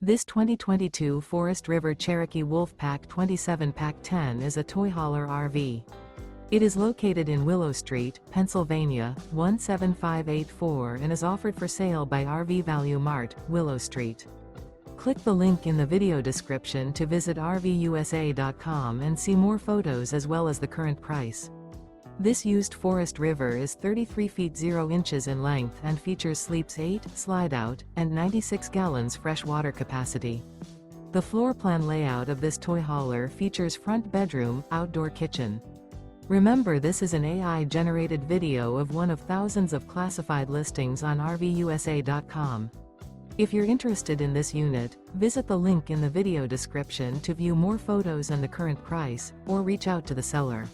This 2022 Forest River Cherokee Wolfpack 27 Pack 10 is a toy hauler RV. It is located in Willow Street, Pennsylvania, 17584 and is offered for sale by RV Value Mart, Willow Street. Click the link in the video description to visit RVUSA.com and see more photos as well as the current price. This used Forest River is 33 feet 0 inches in length and features sleeps 8, Slideout, and 96 gallons fresh water capacity. The floor plan layout of this toy hauler features front bedroom, outdoor kitchen. Remember, this is an AI-generated video of one of thousands of classified listings on RVUSA.com. If you're interested in this unit, visit the link in the video description to view more photos and the current price, or reach out to the seller.